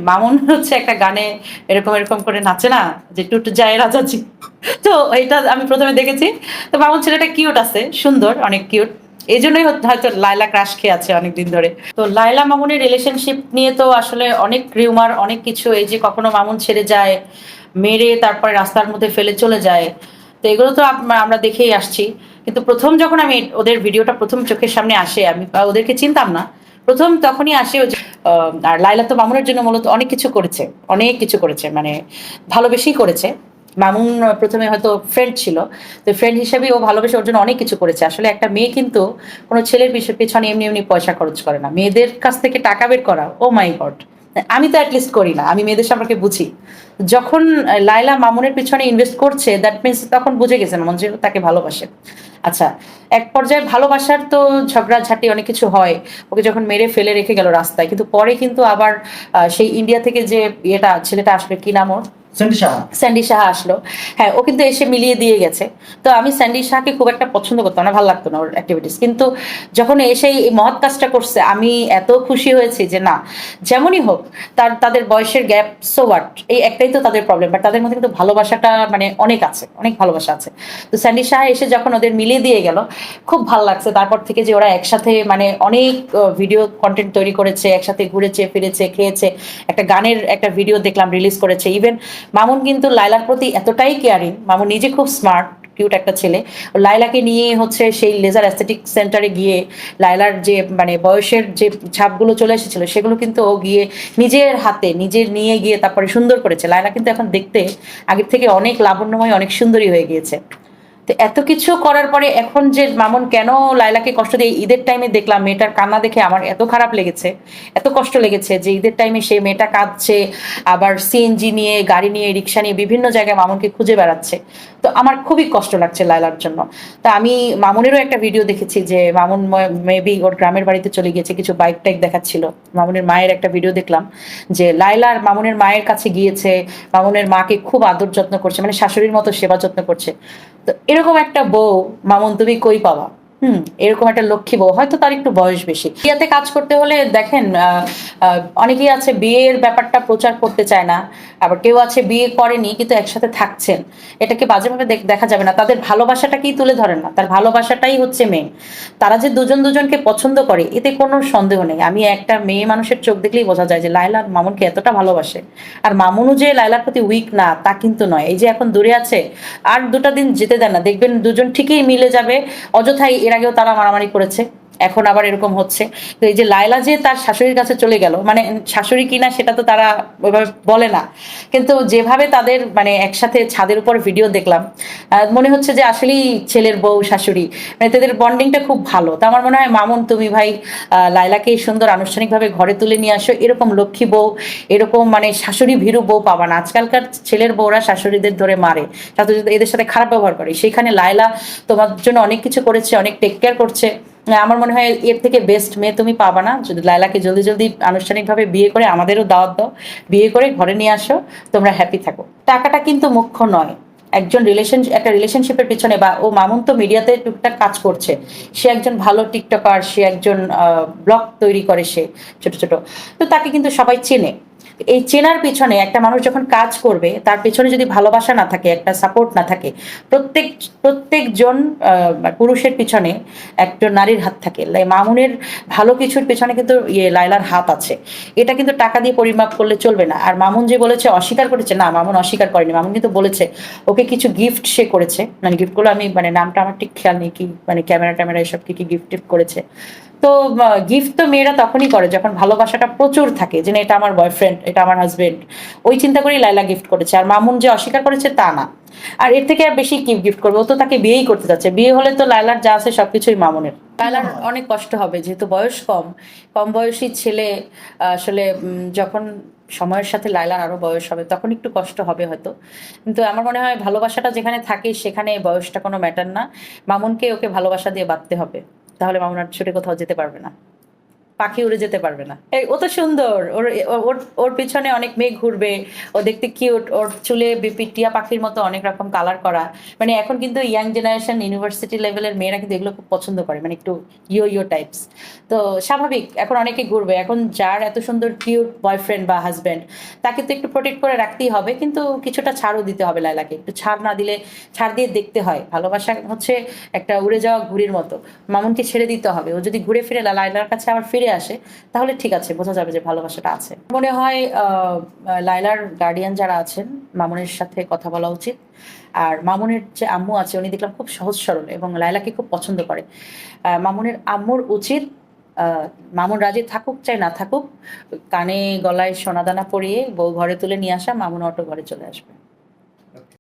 মামুন হচ্ছে একটা গানে এরকম এরকম করে নাচে না, যে টুট যায় রাজাজি। তো এটা আমি প্রথমে দেখেছি। তো মামুন ছেলেটা কিউট আছে, সুন্দর, অনেক কিউট। এই জন্যই হয়তো লায়লা ক্রাশ খেয়ে আছে অনেকদিন ধরে। তো লায়লা মামুনের রিলেশনশিপ নিয়ে তো আসলে অনেক রিউমার, অনেক কিছু, এই যে কখনো মামুন ছেড়ে যায়, মেরে তারপরে রাস্তার মধ্যে ফেলে চলে যায়। তো এগুলো তো আমরা দেখেই আসছি। কিন্তু প্রথম যখন আমি ওদের ভিডিওটা প্রথম চোখের সামনে আসে, আমি ওদেরকে চিনতাম না প্রথম, তখনই আসে ওই যে আর লায়লা তো মামুনের জন্য মূলত অনেক কিছু করেছে, অনেক কিছু করেছে, মানে ভালোবেসেই করেছে। মামুন প্রথমে হয়তো ফ্রেন্ড ছিল, তো ফ্রেন্ড হিসেবে ও ভালোবেসে ওর জন্য অনেক কিছু করেছে। আসলে একটা মেয়ে কিন্তু কোনো ছেলের পেছনে এমনি এমনি পয়সা খরচ করে না, মেয়েদের কাছ থেকে টাকা বের করা, ও মাই গড। আমি তো অ্যাটলিস্ট করি না, আমি মেয়েদের সম্পর্কে বুঝি। যখন লায়লা মামুনের পিছনে ইনভেস্ট করছে, দ্যাট মিনস তখন বুঝে গেছে মামুন যে তাকে ভালোবাসে। আচ্ছা, এক পর্যায়ে ভালোবাসার তো ঝগড়াঝাটি অনেক কিছু হয়, ওকে যখন মেরে ফেলে রেখে গেল রাস্তায়, কিন্তু পরে কিন্তু আবার সেই ইন্ডিয়া থেকে যে ছেলেটা আসলে, কি নাম ওর, স্যান্ডি সাহা আসলো। হ্যাঁ, ও কিন্তু এসে মিলিয়ে দিয়ে গেছে। তো আমি স্যান্ডি সাহাকে খুব একটা পছন্দ করতাম না, ভালো লাগতো না ওর অ্যাক্টিভিটিস, কিন্তু যখন এসে এই মহৎ কাজটা করছে, আমি এত খুশি হয়েছি যে না, যেমনই হোক, তাদের বয়সের গ্যাপ, সো হোয়াট, এই একটাই তো তাদের প্রবলেম, বাট তাদের মধ্যে কিন্তু ভালোবাসাটা মানে অনেক আছে, অনেক ভালোবাসা আছে। তো স্যান্ডি সাহা এসে যখন ওদের মিলিয়ে দিয়ে গেল, খুব ভালো লাগছে। তারপর থেকে যে ওরা একসাথে মানে অনেক ভিডিও কন্টেন্ট তৈরি করেছে, একসাথে ঘুরেছে ফিরেছে, খেয়েছে, একটা গানের একটা ভিডিও দেখলাম রিলিজ করেছে। ইভেন মামুন কিন্তু লায়লার প্রতি এতটাই কেয়ারিং, মামুন নিজে খুব স্মার্ট কিউট একটা ছেলে, লায়লাকে নিয়ে হচ্ছে সেই লেজার অ্যাস্থেটিক সেন্টারে গিয়ে লায়লার যে মানে বয়সের যে ছাপগুলো চলে এসেছিল, সেগুলো কিন্তু ও গিয়ে নিজের হাতে নিজের নিয়ে গিয়ে তারপরে সুন্দর করেছে। লায়লা কিন্তু এখন দেখতে আগের থেকে অনেক লাবণ্যময়, অনেক সুন্দরী হয়ে গিয়েছে। তো এত কিছু করার পরে এখন যে মামুন কেন লায়লাকে কষ্ট দিয়ে, ঈদের টাইমে দেখলাম মেয়েটার কান্না দেখে আমার এত খারাপ লেগেছে, এত কষ্ট লেগেছে, যে ঈদের টাইমে সে মেয়েটা কাঁদছে, আবার সিএনজি নিয়ে, গাড়ি নিয়ে, রিক্সা নিয়ে বিভিন্ন জায়গায় মামুনকে খুঁজে বেড়াচ্ছে। তো আমার খুবই কষ্ট লাগছে লায়লার জন্য। তা আমি মামুনেরও একটা ভিডিও দেখেছি যে মামুন মেবি ওর গ্রামের বাড়িতে চলে গিয়েছে, কিছু বাইক টাইক দেখাচ্ছিল। মামুনের মায়ের একটা ভিডিও দেখলাম যে লায়লার মামুনের মায়ের কাছে গিয়েছে, মামুনের মাকে খুব আদর যত্ন করছে, মানে শাশুড়ির মতো সেবা যত্ন করছে। তো এরকম একটা বউ মামুন তুমি কই পাবা? এরকম একটা লক্ষ্মী বউ, হয়তো তার একটু বয়স বেশি। বিয়েতে কাজ করতে হলে দেখেন, অনেকেই আছে বিয়ের ব্যাপারটা প্রচার করতে চায় না, আবার কেউ আছে বিয়ে করেনি কিন্তু একসাথে থাকছেন, এটাকে বাজেভাবে দেখা যাবে না, তাদের ভালোবাসাটাকেই তুলে ধরেন না, তার ভালোবাসাটাই হচ্ছে মেন। তারা যে দুজন দুজনকে পছন্দ করে এতে কোনো সন্দেহ নেই। আমি একটা মেয়ে মানুষের চোখ দেখলেই বোঝা যায় যে লায়লা মামুনকে এতটা ভালোবাসে। আর মামুনও যে লায়লার প্রতি উইক না তা কিন্তু নয়, এই যে এখন দূরে আছে, আর দুটা দিন যেতে দেন না, দেখবেন দুজন ঠিকই মিলে যাবে। অযথাই এর আগেও তারা মারামারি করেছে, এখন আবার এরকম হচ্ছে। তো এই যে লায়লা যে তার শাশুড়ির কাছে চলে গেল, মানে শাশুড়ি কিনা সেটা তো তারা ওইভাবে বলে না, কিন্তু যেভাবে তাদের মানে একসাথে ছাদের উপর ভিডিও দেখলাম, মনে হচ্ছে যে আসলেই ছেলের বউ শাশুড়ি, মানে তাদের বন্ডিংটা খুব ভালো। তো আমার মনে হয় মামুন তুমি ভাই লায়লাকে সুন্দর আনুষ্ঠানিকভাবে ঘরে তুলে নিয়ে আসো, এরকম লক্ষ্মী বউ, এরকম মানে শাশুড়ি ভীরু বউ পাবা না। আজকালকার ছেলের বউরা শাশুড়িদের ধরে মারে, এদের সাথে খারাপ ব্যবহার করে, সেখানে লায়লা তোমার জন্য অনেক কিছু করেছে, অনেক টেক কেয়ার করছে। আমার মনে হয় এর থেকে বেস্ট মেয়ে তুমি পাবা না। যদি লায়লাকে জলদি জলদি আনুষ্ঠানিকভাবে বিয়ে করে, আমাদেরও দাওয়াত দাও, বিয়ে করে ঘরে নিয়ে আসো, তোমরা হ্যাপি থাকো। টাকাটা কিন্তু মুখ্য নয়। একটা রিলেশনশিপের পিছনে, বা ও মামুন তো মিডিয়াতে টুকটাক কাজ করছে, সে একজন ভালো টিকটকার, সে একজন ব্লগ তৈরি করে, সে ছোট ছোট, তো তাকে কিন্তু সবাই চেনে। এই চেনার পিছনে একটা মানুষ যখন কাজ করবে, তার পেছনে যদি ভালোবাসা না থাকে, একটা সাপোর্ট না থাকে, প্রত্যেক প্রত্যেকজন পুরুষের পিছনে একজন নারীর হাত থাকে। মামুনের ভালো কিছুর পেছনে কিন্তু লায়লার হাত আছে। এটা কিন্তু টাকা দিয়ে পরিমাপ করলে চলবে না। আর মামুন যে বলেছে অস্বীকার করেছে, না, মামুন অস্বীকার করেনি। মামুন কিন্তু বলেছে ওকে কিছু গিফট সে করেছে, মানে গিফটগুলো আমি মানে নামটা আমার ঠিক খেয়াল নেই, কি মানে ক্যামেরা ট্যামেরা এসব কি কি গিফট করেছে। তো গিফট তো মেয়েরা তখনই করে যখন ভালোবাসাটা প্রচুর থাকে, যে এটা আমার বয়ফ্রেন্ড, এটা আমার হাজবেন্ড, ওই চিন্তা করেই লায়লা গিফট করেছে। আর মামুন যে অস্বীকার করেছে তা না। আর এর থেকে আর বেশি কি গিফট করবে, ও তো তাকে বিয়েই করতে যাচ্ছে, বিয়ে হলে তো লায়লার যা আছে সবকিছুই মামুনের। লায়লার অনেক কষ্ট হবে, যেহেতু বয়স কম, কম বয়সী ছেলে, আসলে যখন সময়ের সাথে লায়লার আরো বয়স হবে তখন একটু কষ্ট হবে হয়তো। কিন্তু আমার মনে হয় ভালোবাসাটা যেখানে থাকে সেখানে বয়সটা কোনো ম্যাটার না। মামুনকে ওকে ভালোবাসা দিয়ে বাঁধতে হবে, তাহলে মামুন আর ছুটে কোথাও যেতে পারবে না। পাখি উড়ে যেতে পারবে না। ও তো সুন্দর, ওর ওর ওর পিছনে অনেক মেয়ে ঘুরবে, ও দেখতে কিউট, ওর চুলে টিয়া পাখির মতো অনেক রকম কালার করা। মানে এখন কিন্তু ইয়াং জেনারেশন ইউনিভার্সিটি লেভেলের মেয়েরা কিন্তু এগুলো খুব পছন্দ করে, মানে একটু ইয়ো ইয়ো টাইপস। তো স্বাভাবিক এখন অনেকে ঘুরবে। এখন যার এত সুন্দর কিউট বয়ফ্রেন্ড বা হাজব্যান্ড, তাকে তো একটু প্রোটেক্ট করে রাখতেই হবে, কিন্তু কিছুটা ছাড়ও দিতে হবে লায়লাকে। একটু ছাড় না দিলে, ছাড় দিয়ে দেখতে হয়। ভালোবাসা হচ্ছে একটা উড়ে যাওয়া ঘুড়ির মতো, মামুনকে ছেড়ে দিতে হবে। ও যদি ঘুরে ফিরে লায়লার কাছে আবার ফিরে আসে, তাহলে ঠিক আছে, বোঝা যাবে যে ভালোবাসাটা আছে। মনে হয় লায়লার গার্ডিয়ান যারা আছেন, মামুনের সাথে কথা বলা উচিত। আর মামুনের যে আম্মু আছে, উনি দেখলাম খুব সহজ সরল এবং লায়লাকে খুব পছন্দ করে। মামুনের আম্মুর উচিত, মামুন রাজি থাকুক চাই না থাকুক, কানে গলায় সোনাদানা পরিয়ে বউ ঘরে তুলে নিয়ে আসা, মামুন অটো ঘরে চলে আসবে।